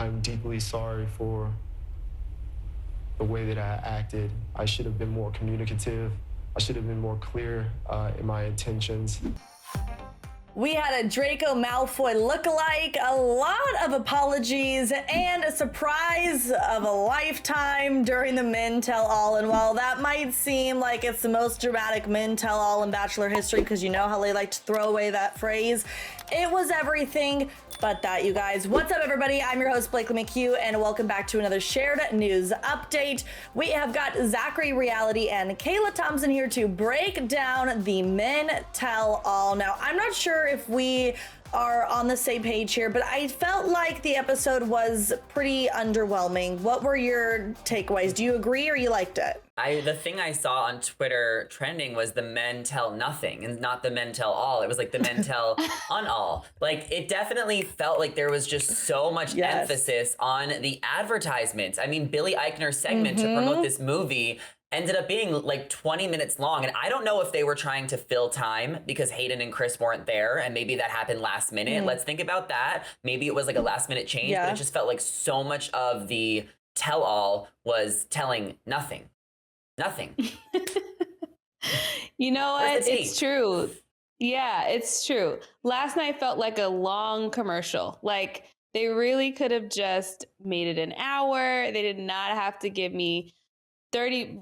I'm deeply sorry for the way that I acted. I should have been more communicative. I should have been more clear in my intentions. We had a Draco Malfoy lookalike, a lot of apologies, and a surprise of a lifetime during the Men Tell All. And while that might seem like it's the most dramatic Men Tell All in Bachelor history, because you know how they like to throw away that phrase, it was everything but that, you guys. What's up, everybody? I'm your host, Blakely McHugh, and welcome back to another shared news update. We have got Zachary Reality and Kayla Thompson here to break down the Men Tell All. Now, I'm not sure if we are on the same page here, but I felt like the episode was pretty underwhelming. What were your takeaways? Do you agree or you liked it? The thing I saw on Twitter trending was the men tell nothing and not the men tell all. It was like the men tell on all. Like, it definitely felt like there was just so much emphasis on the advertisements. I mean, Billy Eichner's segment to promote this movie ended up being like 20 minutes long. And I don't know if they were trying to fill time because Hayden and Chris weren't there. And maybe that happened last minute. Let's think about that. Maybe it was like a last minute change, but it just felt like so much of the tell all was telling nothing. Nothing. You know what? It's true. Yeah, it's true. Last night felt like a long commercial. Like, they really could have just made it an hour. They did not have to give me 30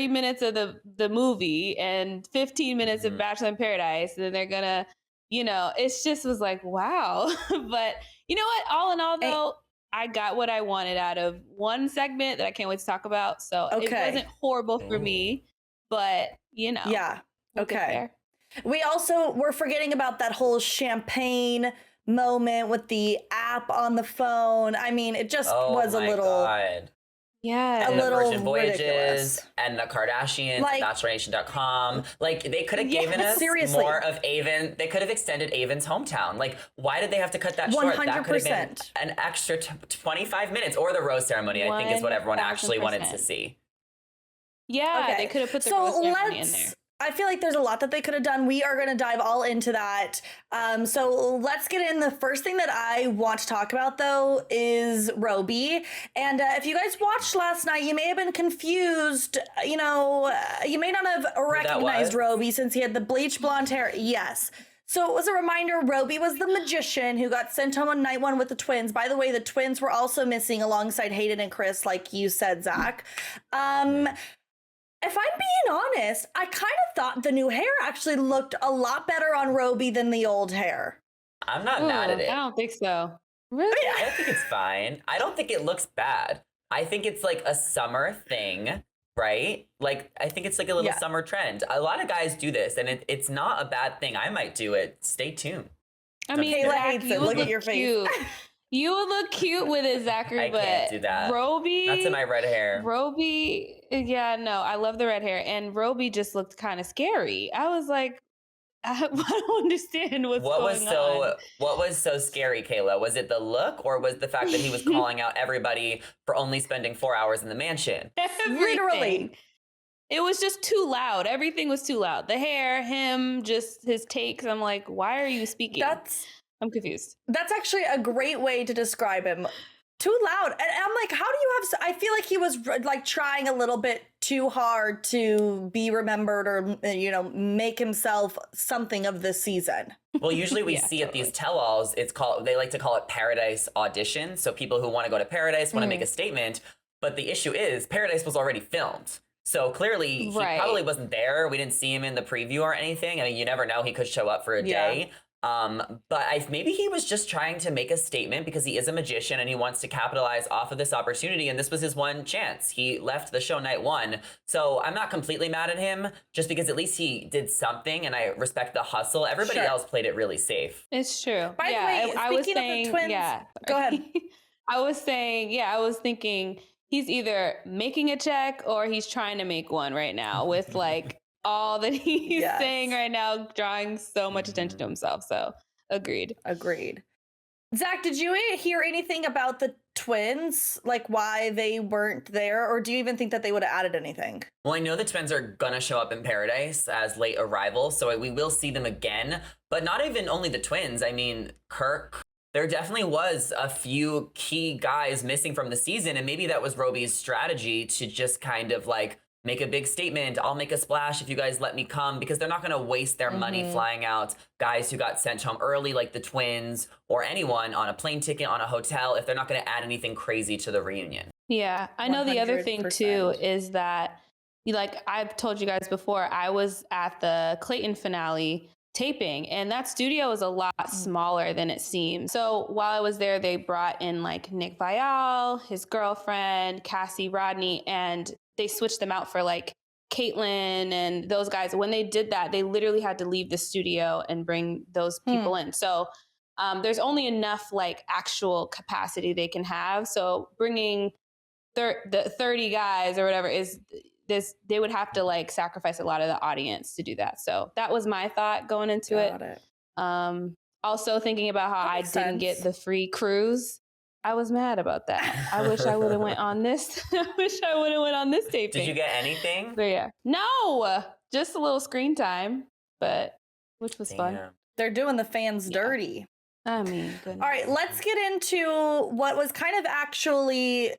minutes of the movie and 15 minutes of Bachelor in Paradise. And then they're gonna, it just was like, wow. But you know what? All in all, though, I got what I wanted out of one segment that I can't wait to talk about. So it wasn't horrible for me, but Yeah. Okay. We're forgetting about that whole champagne moment with the app on the phone. I mean, it just was a little... God. Yeah, and a the little Virgin Voyages ridiculous. And the Kardashians, like, BachelorNation.com. Like, they could have given us more of Avon. They could have extended Avon's hometown. Like, why did they have to cut that short? 100%. That could have been an extra 25 minutes, or the rose ceremony. I think is what everyone actually wanted to see. Yeah, they could have put the rose ceremony in there. I feel like there's a lot that they could have done. We are going to dive all into that. So let's get in. The first thing that I want to talk about, though, is Roby. And if you guys watched last night, you may have been confused. You may not have recognized Roby since he had the bleach blonde hair. Yes. So it was a reminder, Roby was the magician who got sent home on night one with the twins. By the way, the twins were also missing alongside Hayden and Chris, like you said, Zach. If I'm being honest, I kind of thought the new hair actually looked a lot better on Roby than the old hair. I'm not mad at it. I don't think so. Really? I think it's fine. I don't think it looks bad. I think it's like a summer thing, right? Like, I think it's like a little summer trend. A lot of guys do this, and it's not a bad thing. I might do it. Stay tuned. I mean, Kayla hates it. Look at your face. You would look cute with it, Zachary, but I can't do that. Roby, that's in my red hair. Roby, I love the red hair, and Roby just looked kind of scary. I was like, I don't understand what's going on. What was so scary, Kayla? Was it the look, or was the fact that he was calling out everybody for only spending 4 hours in the mansion? Literally. It was just too loud. Everything was too loud. The hair, him, just his takes. I'm like, why are you speaking? I'm confused. That's actually a great way to describe him. Too loud. And I'm like, how do you have... I feel like he was like trying a little bit too hard to be remembered or, make himself something of this season. Well, usually we see at these tell-alls, they like to call it Paradise Audition. So people who want to go to Paradise want to make a statement. But the issue is Paradise was already filmed. So clearly he probably wasn't there. We didn't see him in the preview or anything. I mean, you never know. He could show up for a day. But maybe he was just trying to make a statement because he is a magician and he wants to capitalize off of this opportunity. And this was his one chance. He left the show night one. So I'm not completely mad at him just because at least he did something and I respect the hustle. Everybody else played it really safe. It's true. By the way, I was speaking saying, of the twins, go ahead. I was thinking he's either making a check or he's trying to make one right now with like all that he's saying right now, drawing so much attention to himself. So agreed. Zach, did you hear anything about the twins? Like why they weren't there? Or do you even think that they would have added anything? Well, I know the twins are gonna show up in Paradise as late arrivals, so we will see them again. But not even only the twins. I mean, Kirk, there definitely was a few key guys missing from the season. And maybe that was Roby's strategy to just kind of like make a big statement. I'll make a splash if you guys let me come, because they're not going to waste their money flying out guys who got sent home early, like the twins or anyone, on a plane ticket, on a hotel, if they're not going to add anything crazy to the reunion. Yeah. I know the other thing 100%. too is that, like I've told you guys before, I was at the Clayton finale taping, and that studio is a lot smaller than it seems. So while I was there, they brought in like Nick Viall, his girlfriend, Cassie Rodney, and they switched them out for like Caitlyn and those guys. When they did that, they literally had to leave the studio and bring those people in. So there's only enough like actual capacity they can have. So bringing the 30 guys or whatever is this, they would have to like sacrifice a lot of the audience to do that. So that was my thought going into it. Also thinking about how I didn't get the free cruise. I was mad about that. I wish I would have went on this. I wish I would have went on this taping. Did you get anything? But yeah. No, just a little screen time, but which was fun. They're doing the fans dirty. I mean, goodness. All right, let's get into what was kind of actually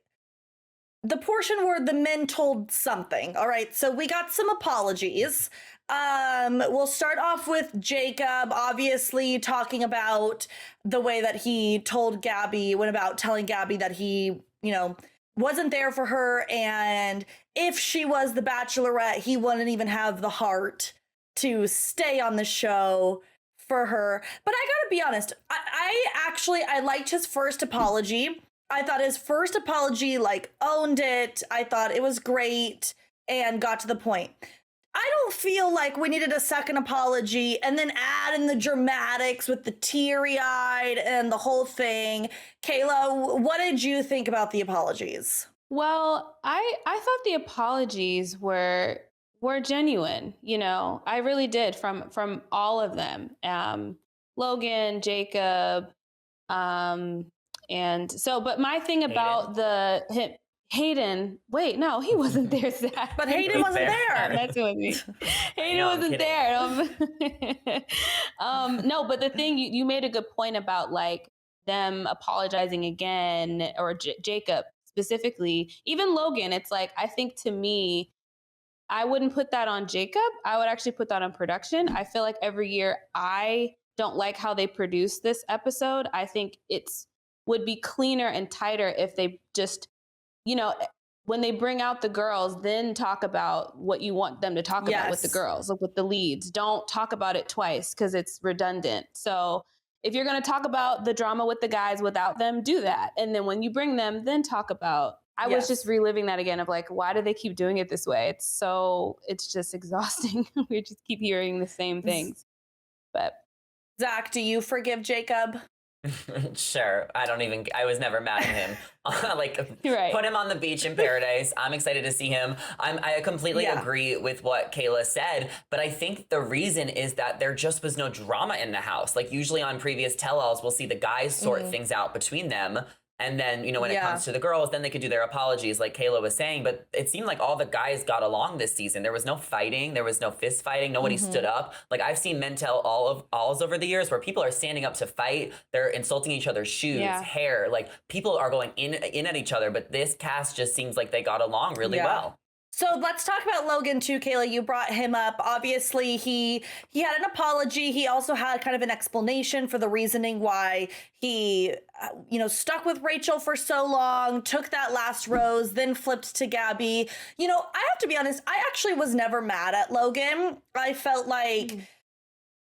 the portion where the men told something. All right, so we got some apologies. We'll start off with Jacob, obviously talking about the way that he told Gabby, went about telling Gabby that he, you know, wasn't there for her, and if she was the Bachelorette, he wouldn't even have the heart to stay on the show for her. But I gotta be honest, I liked his first apology. I thought his first apology, like, owned it. I thought it was great and got to the point. I don't feel like we needed a second apology and then add in the dramatics with the teary-eyed and the whole thing. Kayla, what did you think about the apologies? Well, I thought the apologies were genuine. You know, I really did from all of them. Logan, Jacob, and so, but my thing about Hayden, wait, no, he wasn't there, Zach. But Hayden wasn't there. That's what I mean. Hayden wasn't there. No, but the thing, you made a good point about like them apologizing again, or Jacob specifically, even Logan. It's like, I think to me, I wouldn't put that on Jacob. I would actually put that on production. I feel like every year I don't like how they produce this episode. I think would be cleaner and tighter if they just, you know, when they bring out the girls, then talk about what you want them to talk about with the girls, like with the leads. Don't talk about it twice because it's redundant. So if you're going to talk about the drama with the guys without them, do that. And then when you bring them, then talk about, I was just reliving that again of like, why do they keep doing it this way? It's just exhausting. We just keep hearing the same things. But Zach, do you forgive Jacob? Sure. I was never mad at him. Put him on the beach in paradise. I'm excited to see him. I completely agree with what Kayla said, but I think the reason is that there just was no drama in the house. Like usually on previous tell-alls, we'll see the guys sort things out between them. And then, you know, when it comes to the girls, then they could do their apologies like Kayla was saying. But it seemed like all the guys got along this season. There was no fighting. There was no fist fighting. Nobody stood up. Like I've seen men tell alls over the years where people are standing up to fight. They're insulting each other's shoes, hair. Like people are going in at each other. But this cast just seems like they got along really well. So let's talk about Logan too, Kayla. You brought him up. Obviously, he had an apology. He also had kind of an explanation for the reasoning why he, stuck with Rachel for so long, took that last rose, then flipped to Gabby. You know, I have to be honest, I actually was never mad at Logan. I felt like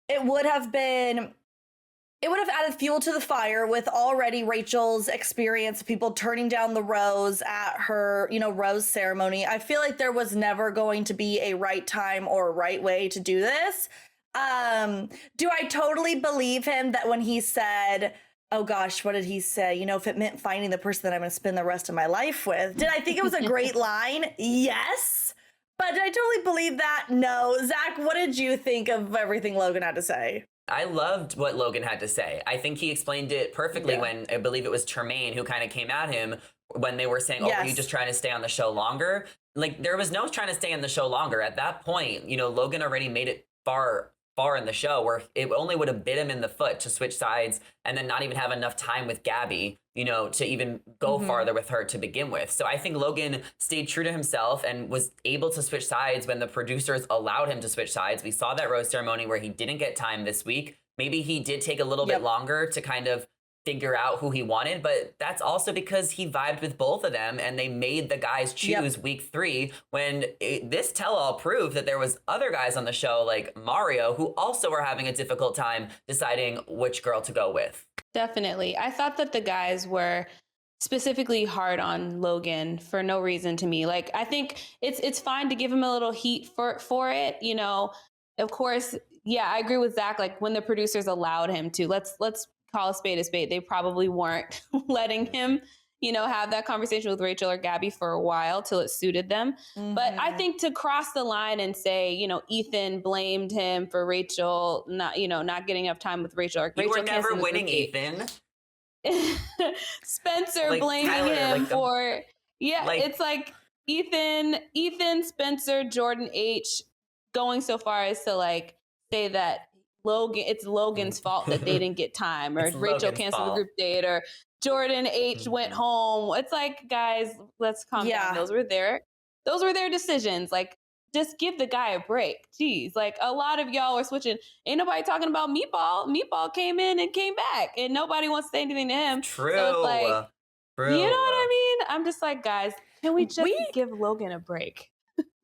it would have added fuel to the fire with already Rachel's experience of people turning down the rose at her, rose ceremony. I feel like there was never going to be a right time or a right way to do this. Do I totally believe him that when he said, oh gosh, what did he say? If it meant finding the person that I'm going to spend the rest of my life with. Did I think it was a great line? Yes. But did I totally believe that? No. Zach, what did you think of everything Logan had to say? I loved what Logan had to say. I think he explained it perfectly when I believe it was Tremaine who kind of came at him when they were saying, are you just trying to stay on the show longer? Like there was no trying to stay on the show longer. At that point, Logan already made it far far in the show where it only would have bit him in the foot to switch sides and then not even have enough time with Gabby, you know, to even go farther with her to begin with. So I think Logan stayed true to himself and was able to switch sides when the producers allowed him to switch sides. We saw that rose ceremony where he didn't get time this week. Maybe he did take a little bit longer to kind of figure out who he wanted, but that's also because he vibed with both of them and they made the guys choose week 3 when this tell-all proved that there was other guys on the show like Mario who also were having a difficult time deciding which girl to go with. Definitely. I thought that the guys were specifically hard on Logan for no reason to me. Like, I think it's fine to give him a little heat for it, you know. Of course, yeah, I agree with Zach. Like, when the producers allowed him to, let's call a spade a spade. They probably weren't letting him, you know, have that conversation with Rachel or Gabby for a while till it suited them. But I think to cross the line and say, you know, Ethan blamed him for Rachel not getting enough time with Rachel. Or You Rachel were never winning, Ethan. Spencer Like blaming Tyler, him like for it's like Ethan, Spencer, Jordan H going so far as to like say that it's Logan's fault that they didn't get time, or Rachel Logan's canceled fault. the group date, or Jordan H went home. It's like, guys, let's calm down. Those were their decisions. Like, just give the guy a break. Jeez, like a lot of y'all were switching. Ain't nobody talking about Meatball. Meatball came in and came back, and nobody wants to say anything to him. True. So it's like, True. you know what I mean? I'm just like, guys, can we just give Logan a break?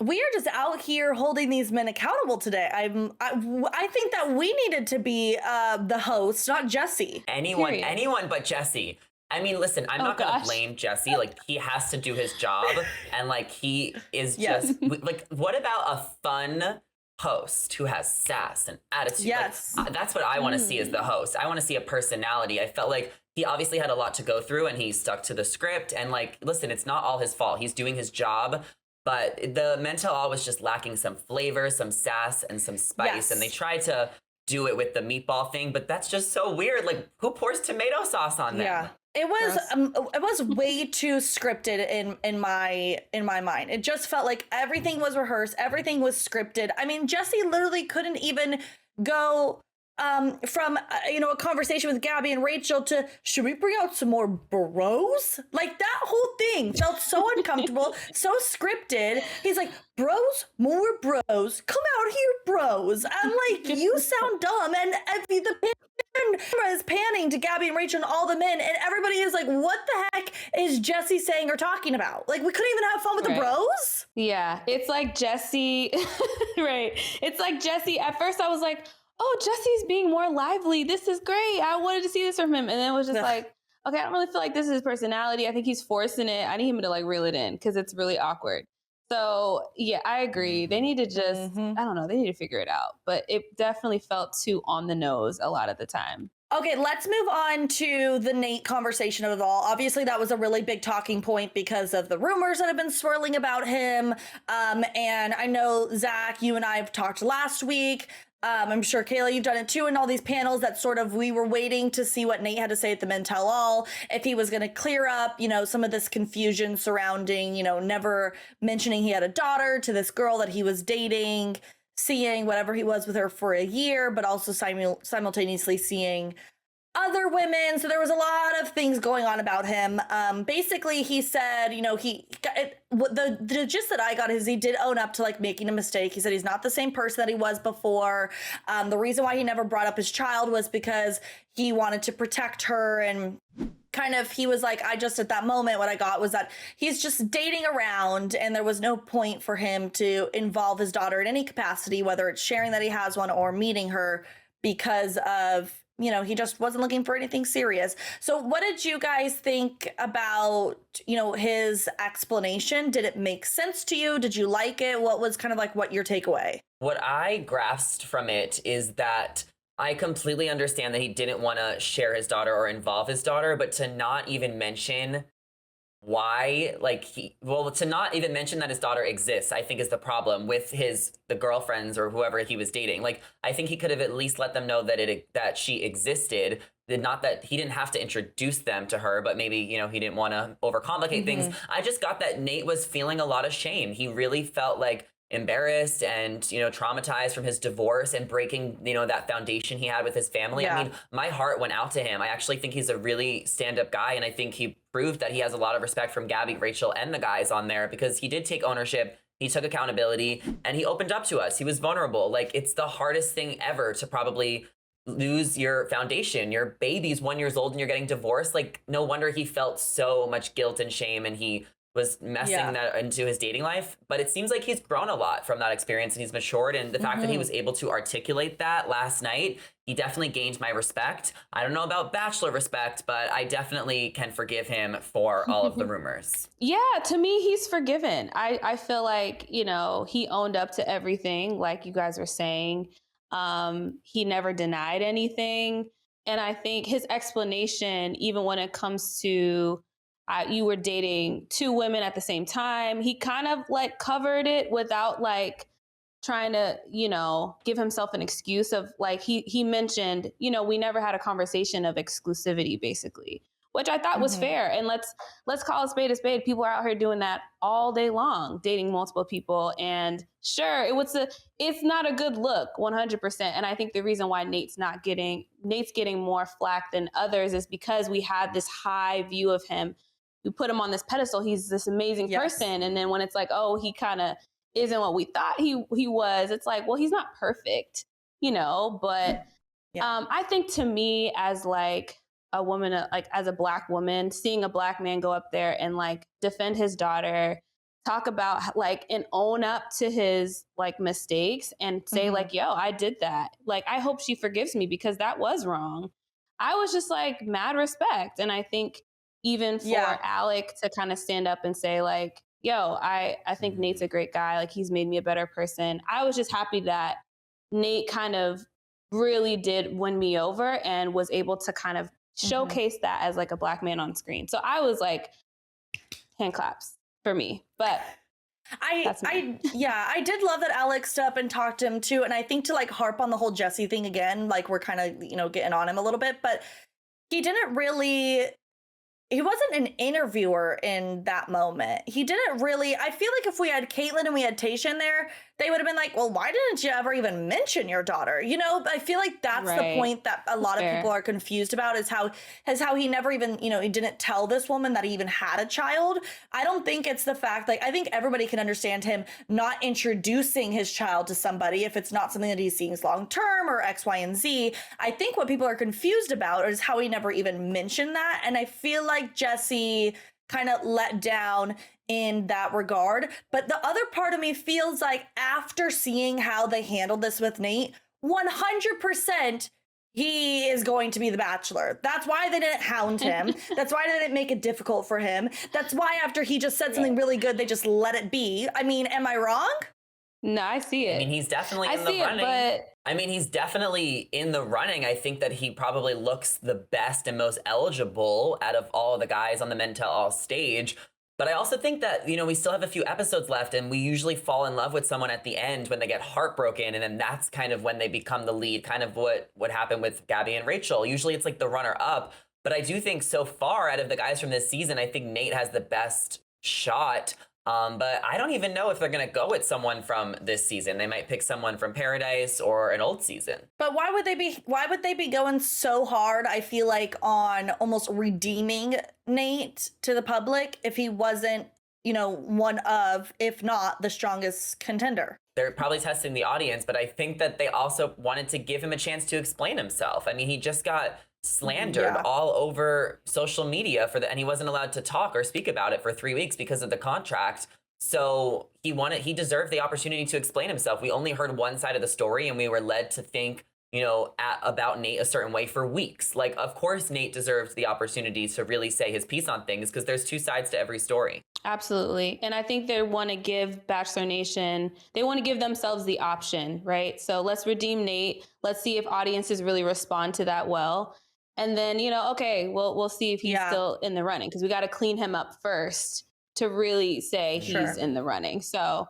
We are just out here holding these men accountable today. I think that we needed to be the host, not Jesse. Anyone but Jesse. I mean, listen, I'm not going to blame Jesse. Like, he has to do his job. And, like, he is just, like, what about a fun host who has sass and attitude? Yes. Like, that's what I want to see as the host. I want to see a personality. I felt like he obviously had a lot to go through and he stuck to the script. And, like, listen, it's not all his fault. He's doing his job. But the mental all was just lacking some flavor, some sass, and some spice. Yes. And they tried to do it with the meatball thing, but that's just so weird. Like, who pours tomato sauce on them? Yeah. It was way too scripted in my mind. It just felt like everything was rehearsed, everything was scripted. I mean, Jesse literally couldn't even go from a conversation with Gabby and Rachel to, should we bring out some more bros? Like, that whole thing felt so uncomfortable, so scripted. He's like, bros, more bros, come out here, bros. I'm like, you sound dumb. And the camera is panning to Gabby and Rachel and all the men, and everybody is like, what the heck is Jesse saying or talking about? Like, we couldn't even have fun with the bros? Yeah, it's like Jesse, right. It's like Jesse, at first I was like, oh, Jesse's being more lively. This is great. I wanted to see this from him. And then it was just like, okay, I don't really feel like this is his personality. I think he's forcing it. I need him to like reel it in because it's really awkward. So yeah, I agree. They need to just, I don't know, they need to figure it out. But it definitely felt too on the nose a lot of the time. Okay, let's move on to the Nate conversation of it all. Obviously, that was a really big talking point because of the rumors that have been swirling about him. And I know, Zach, you and I have talked last week. I'm sure, Kayla, you've done it too in all these panels that sort of we were waiting to see what Nate had to say at the Men Tell All, if he was going to clear up, some of this confusion surrounding, never mentioning he had a daughter to this girl that he was dating, seeing whatever he was with her for a year, but also simultaneously seeing other women. So there was a lot of things going on about him. Basically, he said, the gist that I got is he did own up to like making a mistake. He said he's not the same person that he was before. The reason why he never brought up his child was because he wanted to protect her, and kind of he was like, at that moment, what I got was that he's just dating around and there was no point for him to involve his daughter in any capacity, whether it's sharing that he has one or meeting her, because of he just wasn't looking for anything serious. So what did you guys think about, his explanation? Did it make sense to you? Did you like it? What was kind of like your takeaway? What I grasped from it is that I completely understand that he didn't want to share his daughter or involve his daughter, but to not even mention why, to not even mention that his daughter exists, I think is the problem with the girlfriends or whoever he was dating. Like, I think he could have at least let them know that she existed. Not that he didn't have to introduce them to her, but maybe, he didn't want to overcomplicate things. I just got that Nate was feeling a lot of shame. He really felt like embarrassed and, you know, traumatized from his divorce and breaking, you know, that foundation he had with his family. Yeah. I mean, my heart went out to him. I actually think he's a really stand-up guy, and I think he proved that he has a lot of respect from Gabby, Rachel, and the guys on there, because he did take ownership, he took accountability, and he opened up to us. He was vulnerable. Like, it's the hardest thing ever to probably lose your foundation. Your baby's 1 year old and you're getting divorced. Like, no wonder he felt so much guilt and shame, and he was messing that into his dating life. But it seems like he's grown a lot from that experience, and he's matured. And the fact that he was able to articulate that last night, he definitely gained my respect. I don't know about Bachelor respect, but I definitely can forgive him for all of the rumors. Yeah, to me, he's forgiven. I feel like, you know, he owned up to everything, like you guys were saying. He never denied anything. And I think his explanation, even when it comes to you were dating two women at the same time, he kind of like covered it without like trying to, you know, give himself an excuse of like, he mentioned, you know, we never had a conversation of exclusivity, basically, which I thought was fair. And let's call a spade a spade. People are out here doing that all day long, dating multiple people. And sure, it's not a good look, 100%. And I think the reason why Nate's getting more flack than others is because we had this high view of him. We put him on this pedestal. He's this amazing person. And then when it's like, oh, he kind of isn't what we thought he was, it's like, well, he's not perfect, you know, but I think to me as like a woman, like as a Black woman, seeing a Black man go up there and like defend his daughter, talk about like and own up to his like mistakes and say like, yo, I did that. Like, I hope she forgives me because that was wrong. I was just like mad respect. And I think even for Alec to kind of stand up and say like, yo, I think Nate's a great guy. Like, he's made me a better person. I was just happy that Nate kind of really did win me over and was able to kind of showcase that as like a Black man on screen. So I was like, hand claps for me. But I did love that Alex stood up and talked to him too. And I think to like harp on the whole Jesse thing again, like we're kind of, you know, getting on him a little bit, but he wasn't an interviewer in that moment. He didn't really, I feel like if we had Caitlyn and we had Tayshia in there, they would have been like, well, why didn't you ever even mention your daughter? You know, I feel like that's the point that a lot of people are confused about is how he never even, you know, he didn't tell this woman that he even had a child. I don't think it's the fact, like, I think everybody can understand him not introducing his child to somebody if it's not something that he's seeing long term or X, Y, and Z. I think what people are confused about is how he never even mentioned that. And I feel like Jesse kind of let down in that regard. But the other part of me feels like after seeing how they handled this with Nate, 100% he is going to be the Bachelor. That's why they didn't hound him. That's why they didn't make it difficult for him. That's why after he just said something really good, they just let it be. I mean, am I wrong? No, I see it. I mean, he's definitely in the running. I mean, he's definitely in the running. I think that he probably looks the best and most eligible out of all the guys on the Men Tell All stage. But I also think that, you know, we still have a few episodes left, and we usually fall in love with someone at the end when they get heartbroken, and then that's kind of when they become the lead, kind of what happened with Gabby and Rachel. Usually it's like the runner-up. But I do think so far out of the guys from this season, I think Nate has the best shot. But I don't even know if they're going to go with someone from this season. They might pick someone from Paradise or an old season. But why would they be going so hard, I feel like, on almost redeeming Nate to the public if he wasn't, you know, one of, if not the strongest contender? They're probably testing the audience, but I think that they also wanted to give him a chance to explain himself. I mean, he just got slandered all over social media and he wasn't allowed to talk or speak about it for 3 weeks because of the contract. So he deserved the opportunity to explain himself. We only heard one side of the story, and we were led to think, you know, about Nate a certain way for weeks. Like, of course, Nate deserves the opportunity to really say his piece on things because there's two sides to every story. Absolutely. And I think they want to give Bachelor Nation, they want to give themselves the option, right? So let's redeem Nate. Let's see if audiences really respond to that well. And then, you know, okay, we'll see if he's still in the running, because we got to clean him up first to really say he's in the running. So,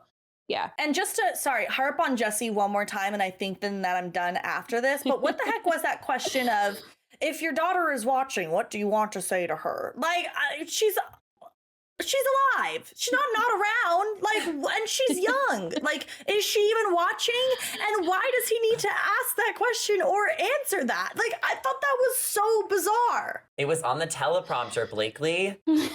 yeah. And just to, harp on Jesse one more time, and I think then that I'm done after this, but what the heck was that question of, if your daughter is watching, what do you want to say to her? Like, she's she's alive. She's not around. Like, and she's young. Like, is she even watching? And why does he need to ask that question or answer that? Like, I thought that was so bizarre. It was on the teleprompter, Blakely. But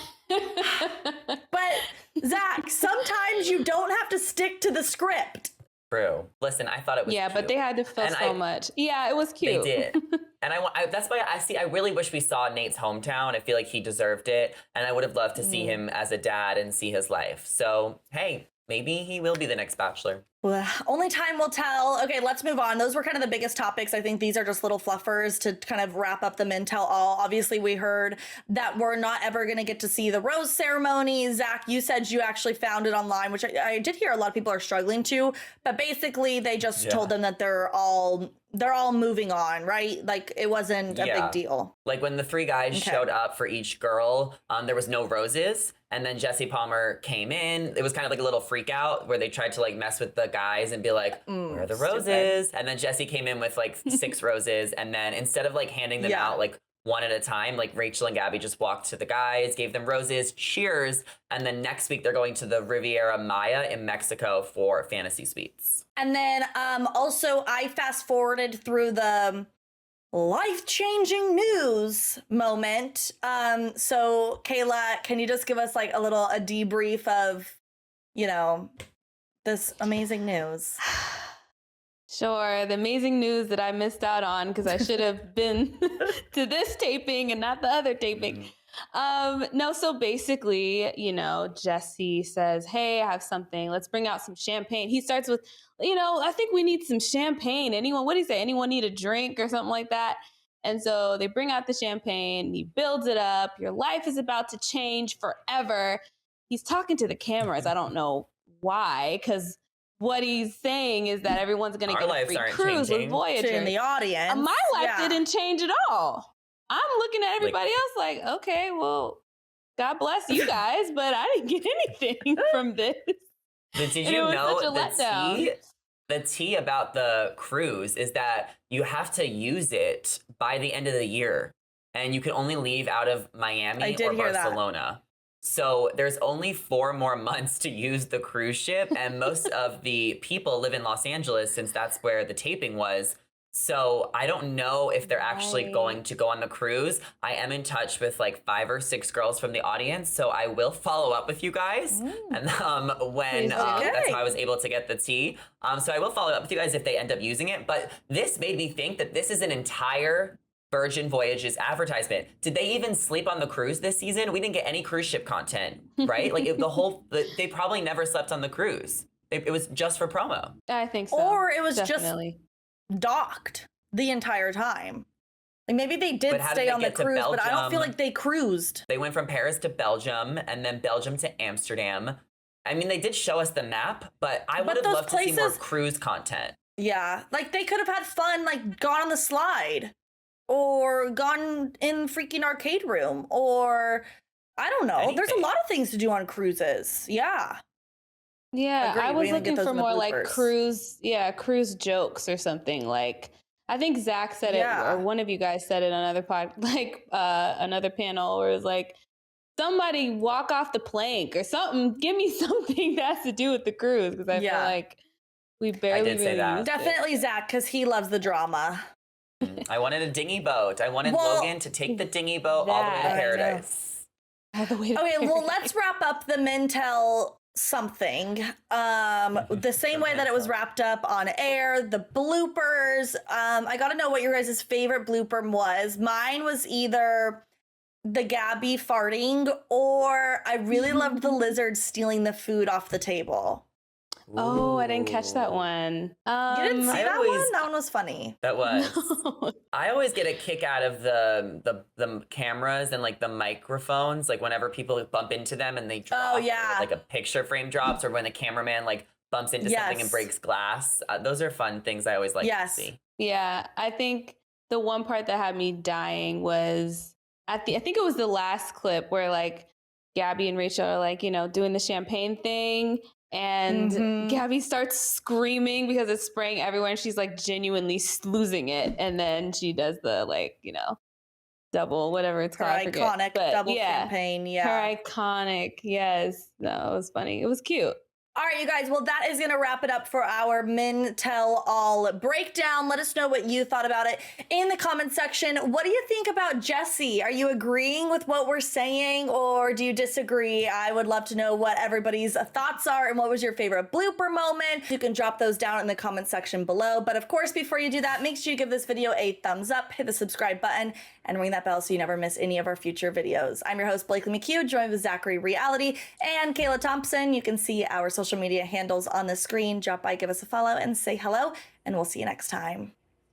Zach, sometimes you don't have to stick to the script. True. Listen, I thought it was cute. But they had to fill so much. Yeah, it was cute. They did. And that's why I really wish we saw Nate's hometown. I feel like he deserved it. And I would have loved to see him as a dad and see his life. So, hey, maybe he will be the next Bachelor. Well, only time will tell. Okay, let's move on. Those were kind of the biggest topics. I think these are just little fluffers to kind of wrap up the Men Tell All. Obviously, we heard that we're not ever going to get to see the rose ceremony. Zach, you said you actually found it online, which I did hear a lot of people are struggling to. But basically, they just told them that they're all moving on, right? Like, it wasn't a big deal. Like, when the 3 guys showed up for each girl, there was no roses. And then Jesse Palmer came in. It was kind of like a little freak out where they tried to like mess with the guys and be like, where are the roses? And then Jesse came in with like 6 roses. And then instead of like handing them out like one at a time, like Rachel and Gabby just walked to the guys, gave them roses, cheers. And then next week they're going to the Riviera Maya in Mexico for Fantasy Suites. And then also I fast forwarded through the life-changing news moment. So Kayla, can you just give us like a debrief of, this amazing news? Sure. The amazing news that I missed out on because I should have been to this taping and not the other taping. No, so basically, Jesse says, hey, I have something. Let's bring out some champagne. He starts with, I think we need some champagne. What do you say? Anyone need a drink or something like that? And so they bring out the champagne. He builds it up. Your life is about to change forever. He's talking to the cameras. I don't know why, because what he's saying is that everyone's going to get a free cruise with Voyager. In the audience. My life didn't change at all. I'm looking at everybody else like, okay, well, God bless you guys, but I didn't get anything from this. But did you know the tea about the cruise is that you have to use it by the end of the year, and you can only leave out of Miami or Barcelona. So there's only 4 more months to use the cruise ship, and most of the people live in Los Angeles since that's where the taping was. So I don't know if they're actually going to go on the cruise. I am in touch with like 5 or 6 girls from the audience, so I will follow up with you guys. And that's how I was able to get the tea. So I will follow up with you guys if they end up using it. But this made me think that this is an entire Virgin Voyages advertisement. Did they even sleep on the cruise this season? We didn't get any cruise ship content, right? Like they probably never slept on the cruise. It was just for promo. I think so. Or it was just docked the entire time. Like maybe they did stay on the cruise, but I don't feel like they cruised. They went from Paris to Belgium and then Belgium to Amsterdam. I mean, they did show us the map, but I would have loved to see more cruise content. Yeah, like they could have had fun, like gone on the slide or gone in freaking arcade room or I don't know. Anything. There's a lot of things to do on cruises. Yeah. Yeah, I was looking for more like cruise jokes or something. Like I think Zach said it, or one of you guys said it on another panel, where it was like somebody walk off the plank or something. Give me something that has to do with the cruise because I feel like we barely really used Definitely it. Zach, because he loves the drama. I wanted a dinghy boat. I wanted Logan to take the dinghy boat all the way to paradise. Well, let's wrap up the Men Tell something the same way that it was wrapped up on air. The bloopers, I gotta know what your guys' favorite blooper was. Mine was either the Gabby farting or I really loved the lizard stealing the food off the table. Oh, I didn't catch that one. You didn't see that one? That one was funny. That was. No. I always get a kick out of the cameras and like the microphones, like whenever people bump into them and they drop, like a picture frame drops, or when the cameraman like bumps into something and breaks glass. Those are fun things I always like to see. Yeah, I think the one part that had me dying was I think it was the last clip where like Gabby and Rachel are like, doing the champagne thing. And Gabby starts screaming because it's spraying everywhere and she's like genuinely losing it. And then she does the double, whatever it's Her called. I forget. iconic But double yeah, campaign. Yeah. her iconic. Yes. No, it was funny. It was cute. All right, you guys. Well, that is going to wrap it up for our Men Tell All breakdown. Let us know what you thought about it in the comment section. What do you think about Jesse? Are you agreeing with what we're saying or do you disagree? I would love to know what everybody's thoughts are and what was your favorite blooper moment. You can drop those down in the comment section below. But of course, before you do that, make sure you give this video a thumbs up, hit the subscribe button, and ring that bell so you never miss any of our future videos. I'm your host, Blakely McHugh, joined with Zachary Reality and Kayla Thompson. You can see our social media handles on the screen. Drop by, give us a follow, and say hello, and we'll see you next time.